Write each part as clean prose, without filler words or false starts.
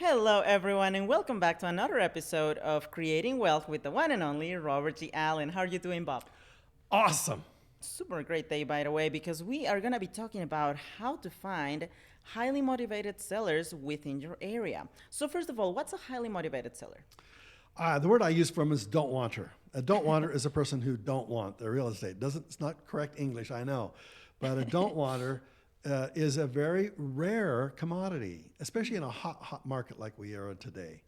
Hello, everyone, and welcome back to another episode of Creating Wealth with the one and only Robert G. Allen. How are you doing, Bob? Awesome. Super great day, by the way, because we are going to be talking about how to find highly motivated sellers within your area. So, first of all, what's a highly motivated seller? The word I use for them is don't wanter. A don't wanter is a person who don't want their real estate. It's not correct English, I know, but a don't wanter is a very rare commodity, especially in a hot market like we are in today.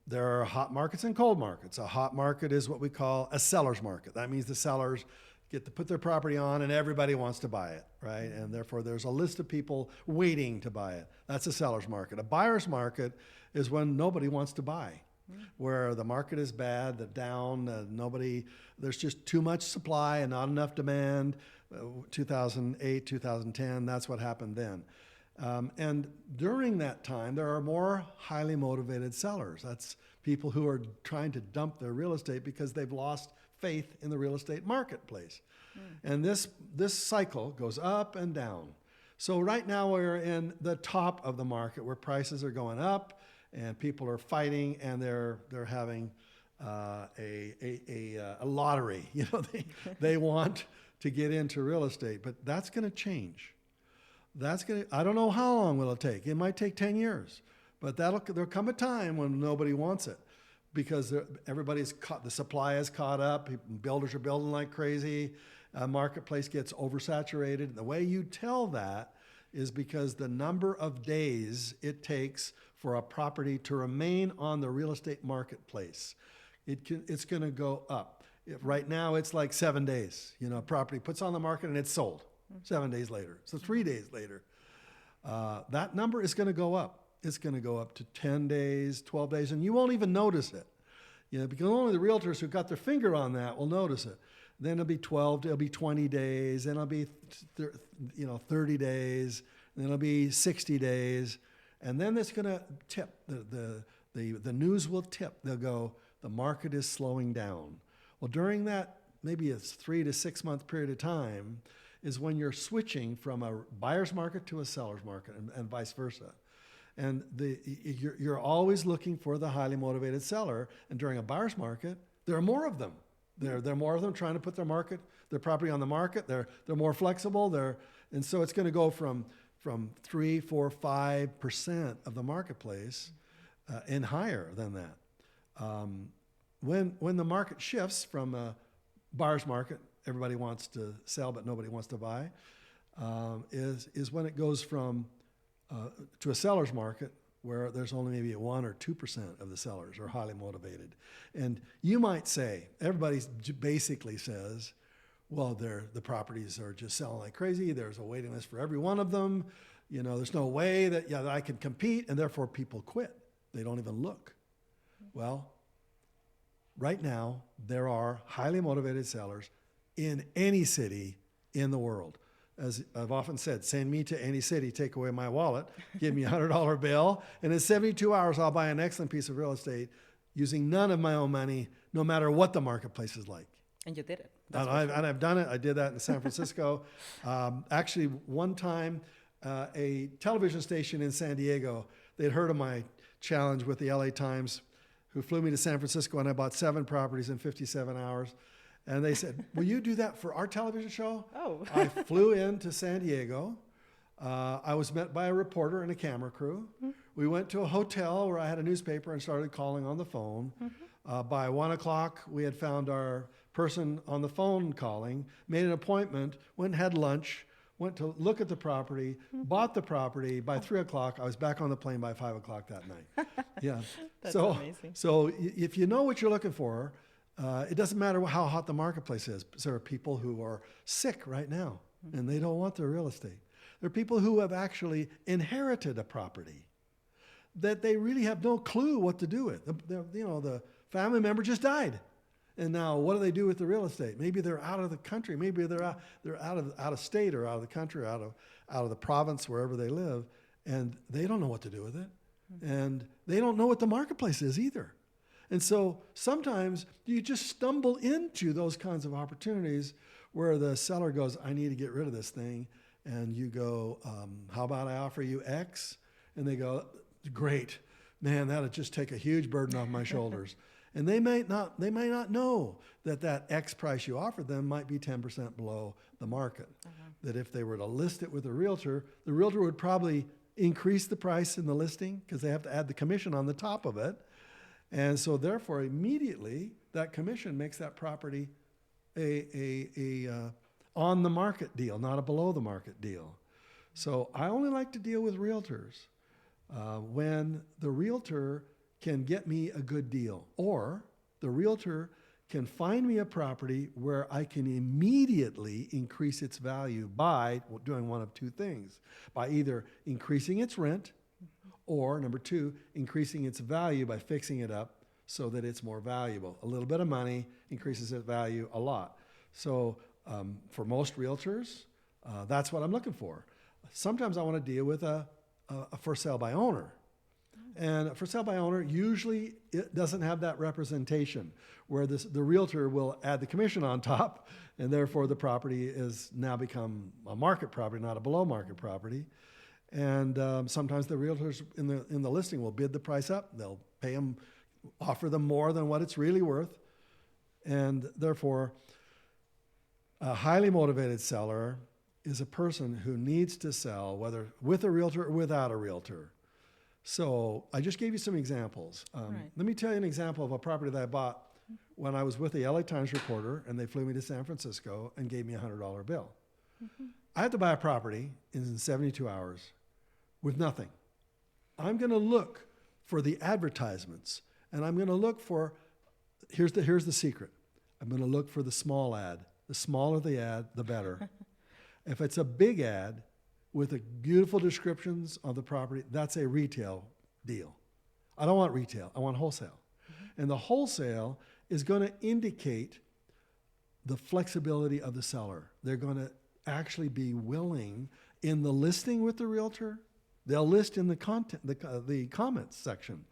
There are hot markets and cold markets. A hot market is what we call a seller's market. That means the sellers get to put their property on and everybody wants to buy it, right? And therefore there's a list of people waiting to buy it. That's a seller's market. A buyer's market is when nobody wants to buy, where the market is bad, there's just too much supply and not enough demand. 2008, 2010, that's what happened then. And during that time, there are more highly motivated sellers. That's people who are trying to dump their real estate because they've lost faith in the real estate marketplace. And this cycle goes up and down. So right now we're in the top of the market where prices are going up and people are fighting and they're having a lottery. They want to get into real estate, but that's going to change. I don't know how long will it take. It might take 10 years, but there'll come a time when nobody wants it because the supply is caught up. Builders are building like crazy. Marketplace gets oversaturated. The way you tell that is because the number of days it takes for a property to remain on the real estate marketplace. It's going to go up. Right now it's like 7 days. A property puts on the market and it's sold. 7 days later. So 3 days later, that number is going to go up. It's going to go up to 10 days, 12 days, and you won't even notice it. Because only the realtors who got their finger on that will notice it. Then it'll be 20 days, then it'll be 30 days, then it'll be 60 days, and then it's going to tip. The news will tip. They'll go, the market is slowing down. Well, during that, maybe a 3 to 6 month period of time, is when you're switching from a buyer's market to a seller's market and vice versa. And you're always looking for the highly motivated seller. And during a buyer's market, there are more of them. There are more of them trying to put their property on the market. They're more flexible. And so it's going to go from 3, 4, 5% of the marketplace and higher than that. When the market shifts from a buyer's market, everybody wants to sell but nobody wants to buy, is when it goes from to a seller's market where there's only maybe 1 or 2% of the sellers are highly motivated. And you might say, everybody basically says, well, the properties are just selling like crazy. There's a waiting list for every one of them. There's no way that I can compete, and therefore people quit. They don't even look. Well, right now, there are highly motivated sellers in any city in the world. As I've often said, send me to any city, take away my wallet, give me a $100 bill, and in 72 hours, I'll buy an excellent piece of real estate using none of my own money, no matter what the marketplace is like. And you did it. And I've done it. I did that in San Francisco. Actually, one time, a television station in San Diego, they'd heard of my challenge with the LA Times, who flew me to San Francisco, and I bought 7 properties in 57 hours. And they said, will you do that for our television show? Oh. I flew into San Diego. I was met by a reporter and a camera crew. Mm-hmm. We went to a hotel where I had a newspaper and started calling on the phone. Mm-hmm. By 1 o'clock, we had found our person on the phone calling, made an appointment, went and had lunch, went to look at the property, bought the property. By 3 o'clock, I was back on the plane by 5 o'clock that night. Yeah. That's amazing. So if you know what you're looking for, it doesn't matter how hot the marketplace is. There are people who are sick right now, and they don't want their real estate. There are people who have actually inherited a property that they really have no clue what to do with. The family member just died. And now what do they do with the real estate? Maybe they're out of the country. Maybe they're out of state or out of the country, or out of the province, wherever they live, and they don't know what to do with it. And they don't know what the marketplace is either. And so sometimes you just stumble into those kinds of opportunities where the seller goes, I need to get rid of this thing. And you go, how about I offer you X? And they go, great. man, that'll just take a huge burden off my shoulders. And they may not know that X price you offered them might be 10% below the market. That if they were to list it with a realtor, the realtor would probably increase the price in the listing because they have to add the commission on the top of it. And so therefore, immediately, that commission makes that property a on the market deal, not a below the market deal. So I only like to deal with realtors when the realtor can get me a good deal, or the realtor can find me a property where I can immediately increase its value by doing one of two things, by either increasing its rent, or number two, increasing its value by fixing it up so that it's more valuable. A little bit of money increases its value a lot. So for most realtors, that's what I'm looking for. Sometimes I want to deal with a for sale by owner. And a for sale by owner, usually it doesn't have that representation where the realtor will add the commission on top, and therefore the property is now become a market property, not a below market property. And sometimes the realtors in the listing will bid the price up. They'll pay them, offer them more than what it's really worth. And therefore, a highly motivated seller is a person who needs to sell, whether with a realtor or without a realtor. So I just gave you some examples. Right. Let me tell you an example of a property that I bought when I was with the LA Times reporter, and they flew me to San Francisco and gave me a $100 bill. I had to buy a property in 72 hours with nothing. I'm going to look for the advertisements, and I'm going to look for, here's the secret. I'm going to look for the small ad. The smaller the ad, the better. If it's a big ad with a beautiful descriptions of the property, that's a retail deal. I don't want retail, I want wholesale. And the wholesale is going to indicate the flexibility of the seller. They're going to actually be willing in the listing with the realtor. They'll list in the content, the comments section.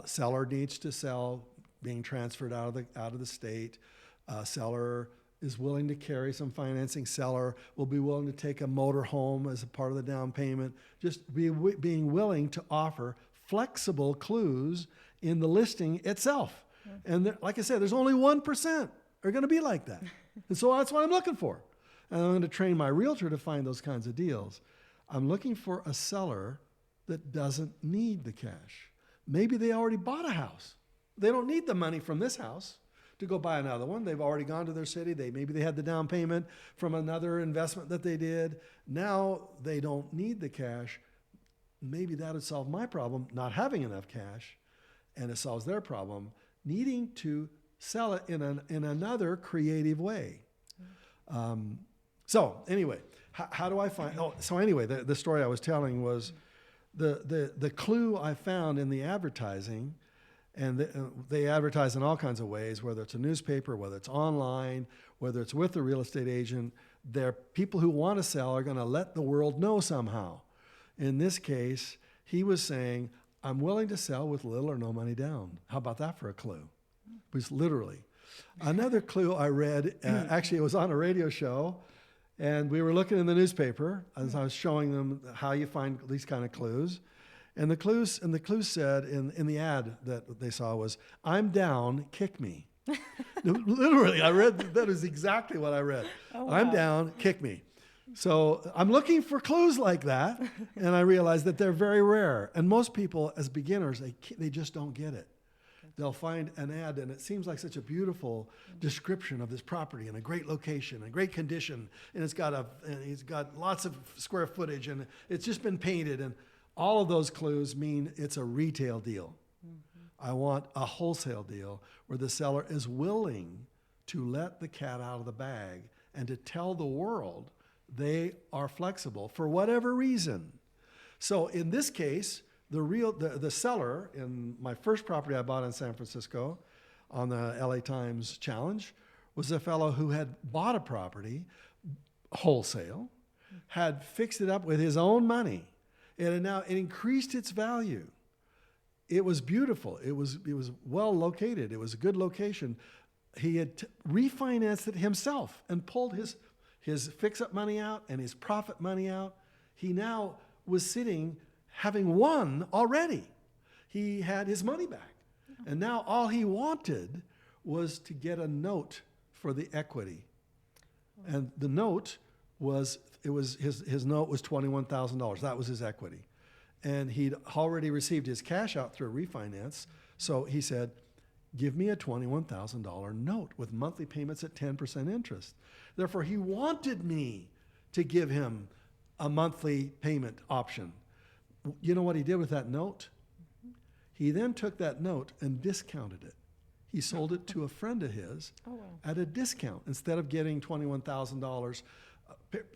Seller needs to sell, being transferred out of the state. Seller is willing to carry some financing. Seller will be willing to take a motor home as a part of the down payment. Just being willing to offer flexible clues in the listing itself. And like I said, there's only 1% are going to be like that. And so that's what I'm looking for. And I'm going to train my realtor to find those kinds of deals. I'm looking for a seller that doesn't need the cash. Maybe they already bought a house. They don't need the money from this house to go buy another one. They've already gone to their city. Maybe they had the down payment from another investment that they did. Now they don't need the cash. Maybe that would solve my problem, not having enough cash, and it solves their problem, needing to sell it in another creative way. So anyway, how do I find? So anyway, the story I was telling was the clue I found in the advertising. And they advertise in all kinds of ways, whether it's a newspaper, whether it's online, whether it's with a real estate agent. They're people who want to sell are going to let the world know somehow. In this case, he was saying, I'm willing to sell with little or no money down. How about that for a clue? It was literally. Another clue I read, actually it was on a radio show, and we were looking in the newspaper as I was showing them how you find these kind of clues. And the clues said in the ad that they saw was, I'm down, kick me. Literally, I read, that is exactly what I read. Oh, wow. I'm down, kick me. So I'm looking for clues like that, and I realized that they're very rare. And most people, as beginners, they just don't get it. They'll find an ad, and it seems like such a beautiful description of this property in a great location, a great condition, and it's got lots of square footage, and it's just been painted, and all of those clues mean it's a retail deal. I want a wholesale deal where the seller is willing to let the cat out of the bag and to tell the world they are flexible for whatever reason. So in this case, the seller in my first property I bought in San Francisco on the LA Times Challenge was a fellow who had bought a property wholesale, had fixed it up with his own money, and it increased its value. It was beautiful. It was well located. It was a good location. He had refinanced it himself and pulled his fix-up money out and his profit money out. He now was sitting, having won already. he had his money back. And now all he wanted was to get a note for the equity. And the note was, his note was $21,000. That was his equity. And he'd already received his cash out through a refinance. So he said, give me a $21,000 note with monthly payments at 10% interest. Therefore, he wanted me to give him a monthly payment option. You know what he did with that note? He then took that note and discounted it. He sold it to a friend of his at a discount. Instead of getting $21,000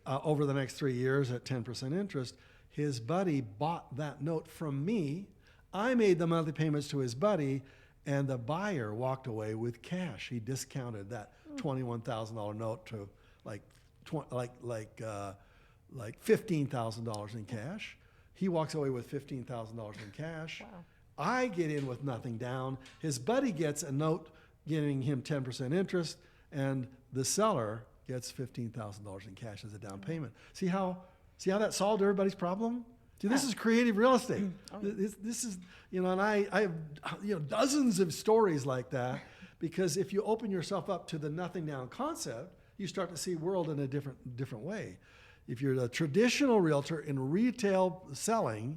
over the next 3 years at 10% interest, his buddy bought that note from me. I made the monthly payments to his buddy, and the buyer walked away with cash. He discounted that $21,000 note to like $15,000 in cash. He walks away with $15,000 in cash. Wow. I get in with nothing down. His buddy gets a note giving him 10% interest, and the seller gets $15,000 in cash as a down payment. See how that solved everybody's problem? See, this is creative real estate. This is, and I have, dozens of stories like that, because if you open yourself up to the nothing down concept, you start to see world in a different way. If you're a traditional realtor in retail selling,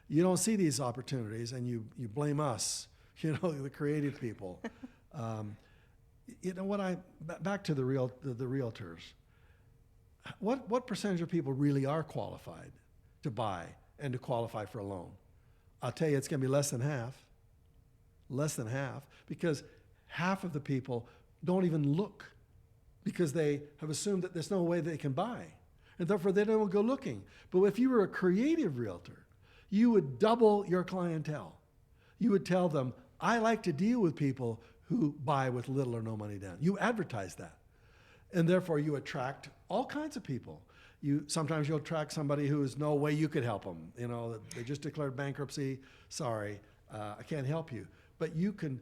you don't see these opportunities, and you blame us, the creative people. Back to the realtors. What percentage of people really are qualified to buy and to qualify for a loan? I'll tell you, it's going to be less than half, because half of the people don't even look, because they have assumed that there's no way they can buy, and therefore they don't go looking. But if you were a creative realtor, you would double your clientele. You would tell them, I like to deal with people who buy with little or no money down. You advertise that. And therefore you attract all kinds of people. Sometimes you'll attract somebody who is no way you could help them. They just declared bankruptcy. Sorry, I can't help you. But you can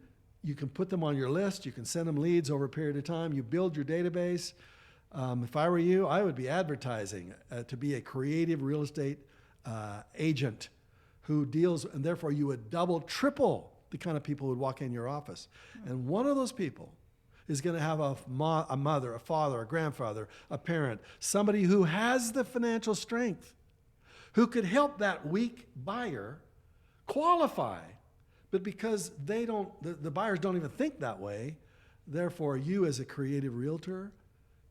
put them on your list. You can send them leads over a period of time. You build your database. If I were you, I would be advertising to be a creative real estate agent who deals, and therefore you would double, triple the kind of people who would walk in your office. And one of those people is going to have a mother, a father, a grandfather, a parent, somebody who has the financial strength, who could help that weak buyer qualify. But because the buyers don't even think that way, therefore you as a creative realtor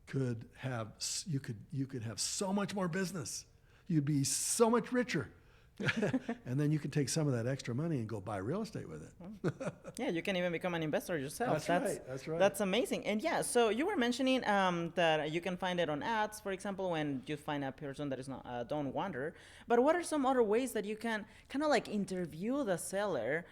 could have so much more business. You'd be so much richer. And then you can take some of that extra money and go buy real estate with it. Yeah, you can even become an investor yourself. That's right. That's amazing. And yeah, so you were mentioning that you can find it on ads, for example, when you find a person that is not don't wander. But what are some other ways that you can kind of like interview the seller?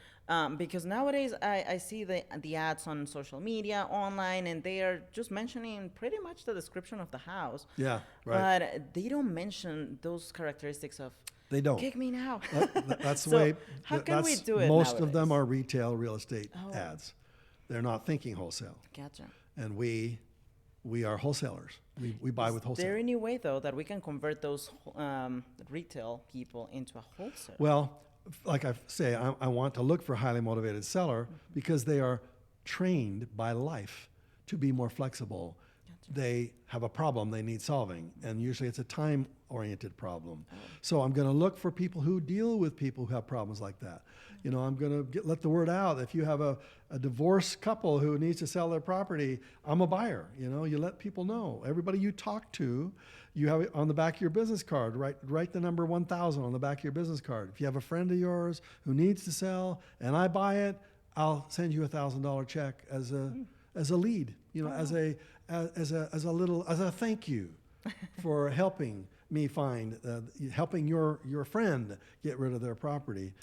Because nowadays I see the ads on social media, online, and they are just mentioning pretty much the description of the house. Yeah, right. But they don't mention those characteristics of, they don't. kick me now. That's the So way. how can we do it Most of nowadays? them are retail real estate ads. They're not thinking wholesale. Gotcha. And we are wholesalers. We buy with Is wholesale. there any way, though, that we can convert those retail people into a wholesale? Well, like I say, I want to look for a highly motivated seller because they are trained by life to be more flexible. Gotcha. They have a problem they need solving, and usually it's a time-oriented problem. So I'm going to look for people who deal with people who have problems like that. I'm going to let the word out. If you have a divorced couple who needs to sell their property, I'm a buyer. You let people know. Everybody you talk to, you have it on the back of your business card. Write the number 1000 on the back of your business card. If you have a friend of yours who needs to sell and I buy it, I'll send you $1,000 check as a lead. As a thank you for helping me helping your friend get rid of their property.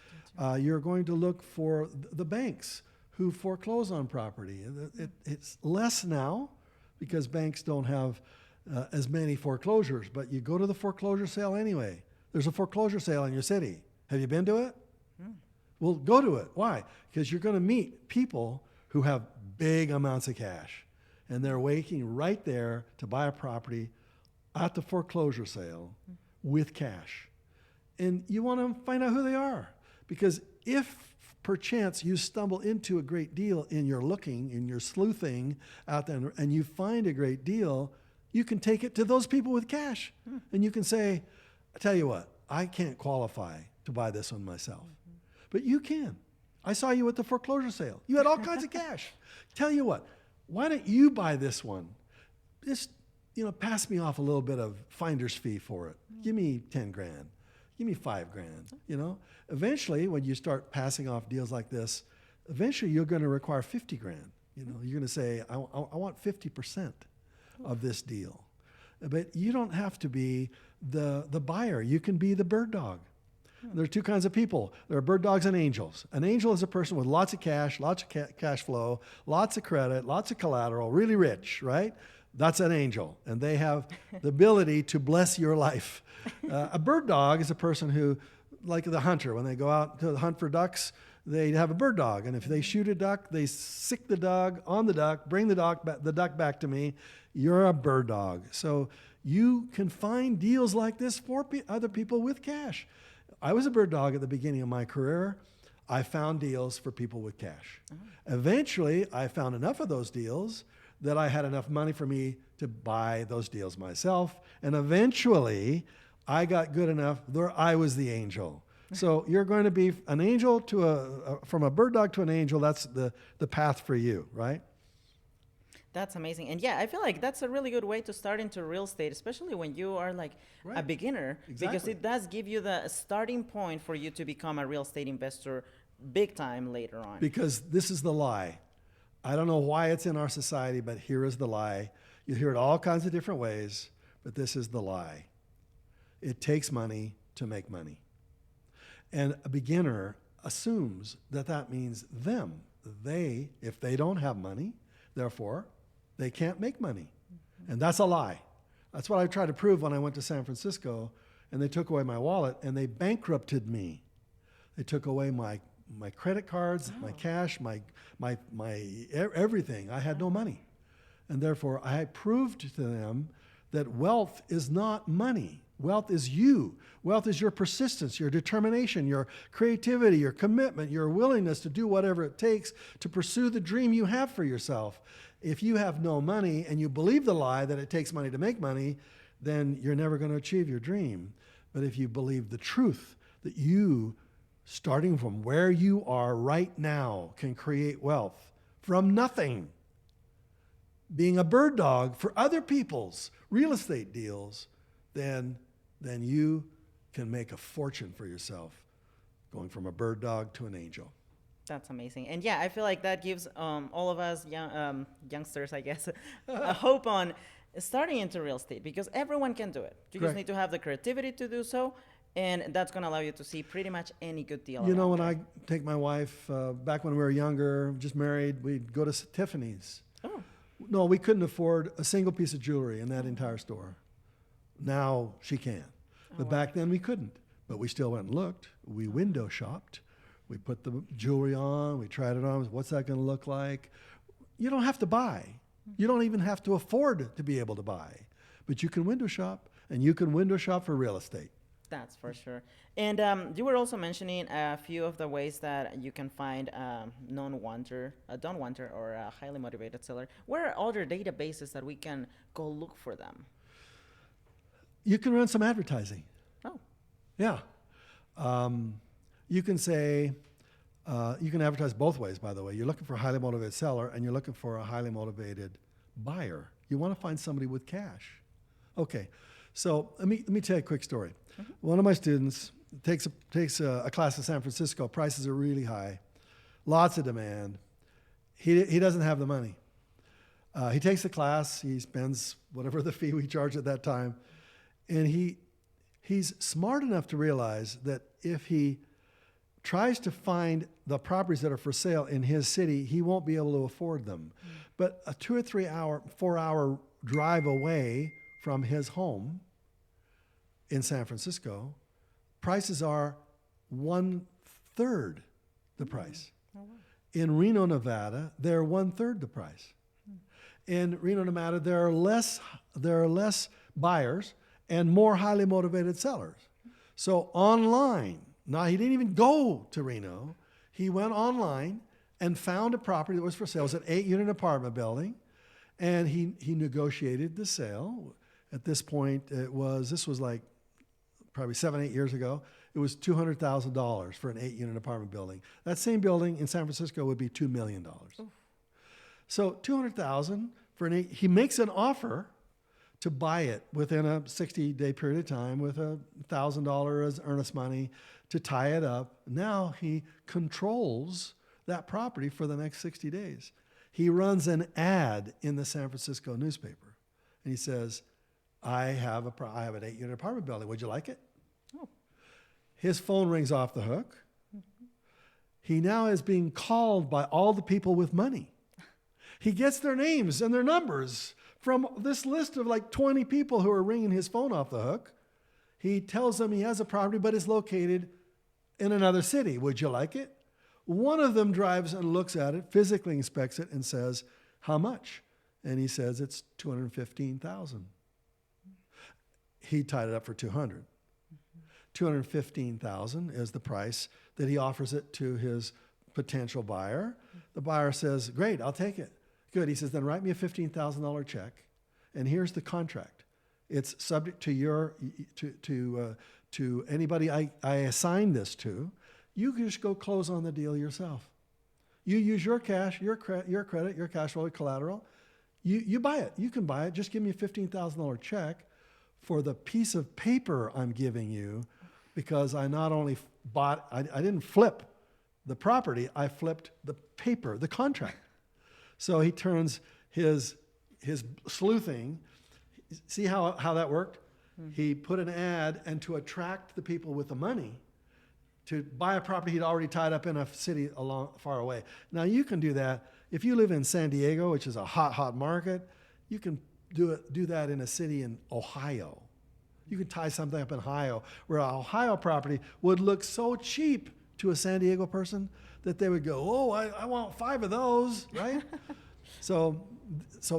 You're going to look for the banks who foreclose on property. It's less now because banks don't have as many foreclosures, but you go to the foreclosure sale anyway. There's a foreclosure sale in your city. Have you been to it? Well, go to it. Why? Because you're going to meet people who have big amounts of cash, and they're waiting right there to buy a property at the foreclosure sale with cash. And you want to find out who they are, because if perchance you stumble into a great deal in your looking, in your sleuthing out there, and you find a great deal, you can take it to those people with cash. And you can say, I tell you what, I can't qualify to buy this one myself. But you can. I saw you at the foreclosure sale. You had all kinds of cash. Tell you what, why don't you buy this one? Just, pass me off a little bit of finder's fee for it. Give me 10 grand. Give me 5 grand. Eventually, when you start passing off deals like this, eventually you're going to require 50 grand. You're going to say, I want 50% of this deal. But you don't have to be the buyer. You can be the bird dog. There are two kinds of people. There are bird dogs and angels. An angel is a person with lots of cash, lots of cash flow, lots of credit, lots of collateral, really rich, right? That's an angel. And they have the ability to bless your life. A bird dog is a person who, like the hunter, when they go out to hunt for ducks, they have a bird dog. And if they shoot a duck, they sick the dog on the duck, bring the duck back to me. You're a bird dog. So you can find deals like this for other people with cash. I was a bird dog at the beginning of my career. I found deals for people with cash. Eventually, I found enough of those deals that I had enough money for me to buy those deals myself. And eventually, I got good enough where I was the angel. So you're going to be an angel from a bird dog to an angel. That's the path for you, right? That's amazing. And yeah, I feel like that's a really good way to start into real estate, especially when you are like a beginner, because it does give you the starting point for you to become a real estate investor big time later on. Because this is the lie. I don't know why it's in our society, but here is the lie. You hear it all kinds of different ways, but this is the lie. It takes money to make money. And a beginner assumes that means them. If they don't have money, therefore, they can't make money. And that's a lie. That's what I tried to prove when I went to San Francisco, and they took away my wallet, and they bankrupted me. They took away my credit cards, my cash, my everything. I had no money. And therefore, I proved to them that wealth is not money. Wealth is you. Wealth is your persistence, your determination, your creativity, your commitment, your willingness to do whatever it takes to pursue the dream you have for yourself. If you have no money and you believe the lie that it takes money to make money, then you're never going to achieve your dream. But if you believe the truth that you, starting from where you are right now, can create wealth from nothing, being a bird dog for other people's real estate deals, then you can make a fortune for yourself going from a bird dog to an angel. That's amazing. And yeah, I feel like that gives all of us youngsters, I guess, a hope on starting into real estate, because everyone can do it. You just need to have the creativity to do so, and that's going to allow you to see pretty much any good deal. When I take my wife, back when we were younger, just married, we'd go to Tiffany's. Oh. No, we couldn't afford a single piece of jewelry in that entire store. Now she can. But back then we couldn't. But we still went and looked. We window shopped. We put the jewelry on. We tried it on. What's that going to look like? You don't have to buy. You don't even have to afford to be able to buy. But you can window shop, and you can window shop for real estate. That's for sure. And you were also mentioning a few of the ways that you can find a non-wanter or a highly motivated seller. Where are other databases that we can go look for them? You can run some advertising. Oh. Yeah. You can say, you can advertise both ways, by the way. You're looking for a highly motivated seller, and you're looking for a highly motivated buyer. You want to find somebody with cash. Okay. So let me tell you a quick story. Mm-hmm. One of my students takes a class in San Francisco. Prices are really high. Lots of demand. He doesn't have the money. He takes the class. He spends whatever the fee we charge at that time. And he's smart enough to realize that if he tries to find the properties that are for sale in his city, he won't be able to afford them. Mm. But a 2 or 3 hour, 4 hour drive away from his home in San Francisco, prices are 1/3 the price. Oh, wow. In Reno, Nevada, they're 1/3 the price. In Reno, Nevada, there are less buyers and more highly motivated sellers. So online, now he didn't even go to Reno. He went online and found a property that was for sale. It was an 8-unit apartment building, and he negotiated the sale. At this point, this was like probably 7, 8 years ago. It was $200,000 for an 8-unit apartment building. That same building in San Francisco would be $2 million. So $200,000 for an 8. He makes an offer to buy it within a 60-day period of time with $1,000 as earnest money to tie it up. Now he controls that property for the next 60 days. He runs an ad in the San Francisco newspaper, and he says, I have an 8-unit apartment building. Would you like it? Oh. His phone rings off the hook. He now is being called by all the people with money. He gets their names and their numbers from this list of like 20 people who are ringing his phone off the hook. He tells them he has a property, but is located in another city. Would you like it? One of them drives and looks at it, physically inspects it, and says, how much? And he says it's $215,000. He tied it up for $200,000. $215,000 is the price that he offers it to his potential buyer. The buyer says, great, I'll take it. Good. He says, then write me a $15,000 check, and here's the contract. It's subject to to anybody I assign this to. You can just go close on the deal yourself. You use your cash, your credit, your cash flow, collateral. You buy it. You can buy it. Just give me a $15,000 check for the piece of paper I'm giving you, because I not only I didn't flip the property, I flipped the paper, the contract. So he turns his sleuthing. See how that worked? Mm-hmm. He put an ad, and to attract the people with the money to buy a property he'd already tied up in a city far away. Now you can do that if you live in San Diego, which is a hot market. You can do that in a city in Ohio. You can tie something up in Ohio, where an Ohio property would look so cheap to a San Diego person that they would go, oh, I want 5 of those, right? So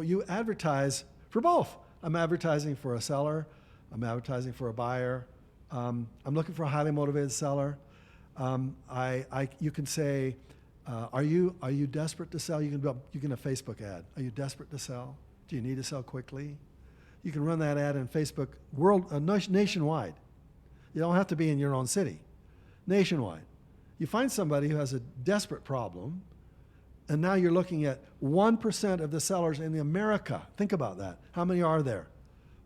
you advertise for both. I'm advertising for a seller. I'm advertising for a buyer. I'm looking for a highly motivated seller. You can say, are you desperate to sell? You can a Facebook ad. Are you desperate to sell? Do you need to sell quickly? You can run that ad in Facebook nationwide. You don't have to be in your own city. Nationwide. You find somebody who has a desperate problem, and now you're looking at 1% of the sellers in America. Think about that. How many are there?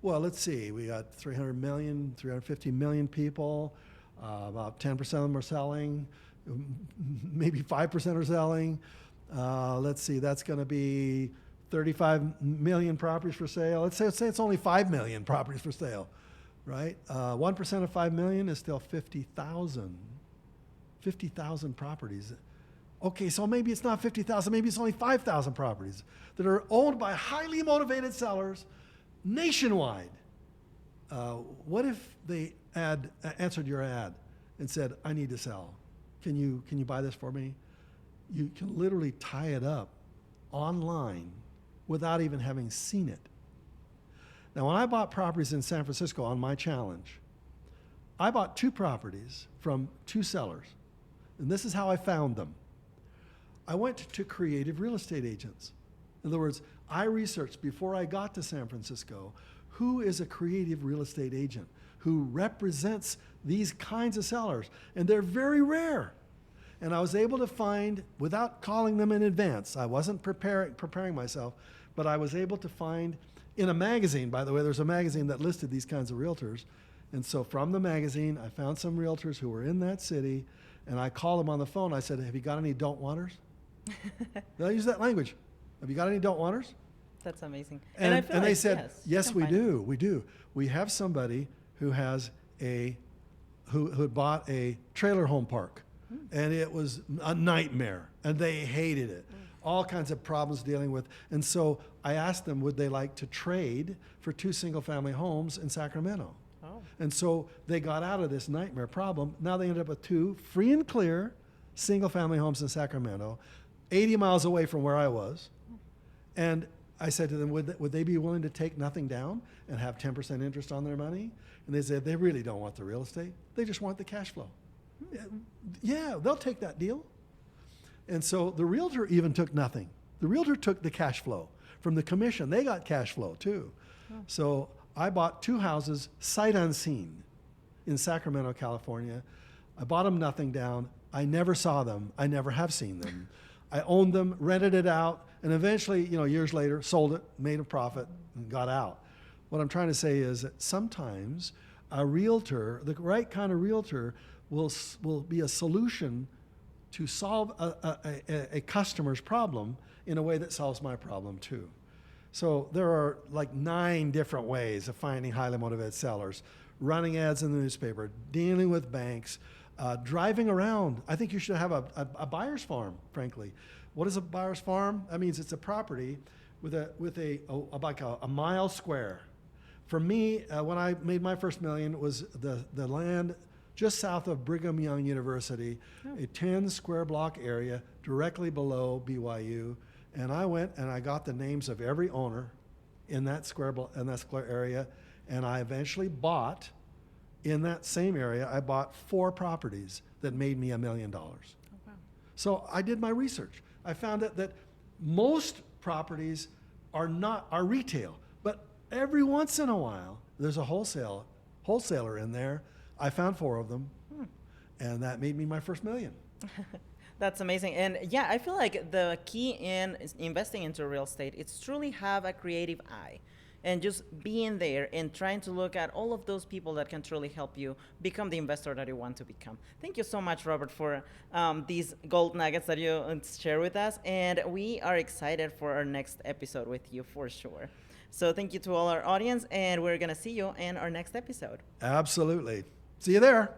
Well, let's see. We got 350 million people. About 10% of them are selling. Maybe 5% are selling. Let's see. That's going to be 35 million properties for sale. Let's say it's only 5 million properties for sale, right? 1% of 5 million is still 50,000. 50,000 properties. Okay, so maybe it's not 50,000, maybe it's only 5,000 properties that are owned by highly motivated sellers nationwide. What if they answered your ad and said, I need to sell. Can you buy this for me? You can literally tie it up online without even having seen it. Now, when I bought properties in San Francisco on my challenge, I bought 2 properties from 2 sellers. And this is how I found them. I went to creative real estate agents. In other words, I researched before I got to San Francisco, who is a creative real estate agent who represents these kinds of sellers. And they're very rare. And I was able to find, without calling them in advance, I wasn't preparing myself, but I was able to find in a magazine, by the way, there's a magazine that listed these kinds of realtors. And so from the magazine, I found some realtors who were in that city, and I called them on the phone. I said, have you got any don't wanters? Did I use that language? Have you got any don't wanters? That's amazing. And I feel they like, said, yes, we do. It. We do. We have somebody who has who had bought a trailer home park, and it was a nightmare, and they hated it. All kinds of problems dealing with. And so I asked them, would they like to trade for 2 single-family homes in Sacramento? Oh. And so they got out of this nightmare problem. Now they ended up with 2 free and clear single-family homes in Sacramento, 80 miles away from where I was. And I said to them, would they be willing to take nothing down and have 10% interest on their money? And they said they really don't want the real estate. They just want the cash flow. Yeah, they'll take that deal. And so the realtor even took nothing. The realtor took the cash flow from the commission. They got cash flow too. So I bought 2 houses sight unseen in Sacramento, California. I bought them nothing down. I never saw them. I never have seen them. I owned them, rented it out, and eventually, years later, sold it, made a profit, and got out. What I'm trying to say is that sometimes a realtor, the right kind of realtor, will be a solution to solve a customer's problem in a way that solves my problem too. So there are like 9 different ways of finding highly motivated sellers: running ads in the newspaper, dealing with banks, driving around. I think you should have a buyer's farm, frankly. What is a buyer's farm? That means it's a property with like a mile square. For me, when I made my first million, it was the land just south of Brigham Young University, a 10 square block area directly below BYU. And I went and I got the names of every owner in that square area, and I eventually bought, in that same area, I bought 4 properties that made me $1 million. Oh, wow. So I did my research. I found out that most properties are retail, but every once in a while there's a wholesaler in there. I found 4 of them, and that made me my first $1 million. That's amazing. And yeah, I feel like the key in investing into real estate is truly have a creative eye and just being there and trying to look at all of those people that can truly help you become the investor that you want to become. Thank you so much, Robert, for these gold nuggets that you share with us. And we are excited for our next episode with you for sure. So thank you to all our audience, and we're going to see you in our next episode. Absolutely. See you there.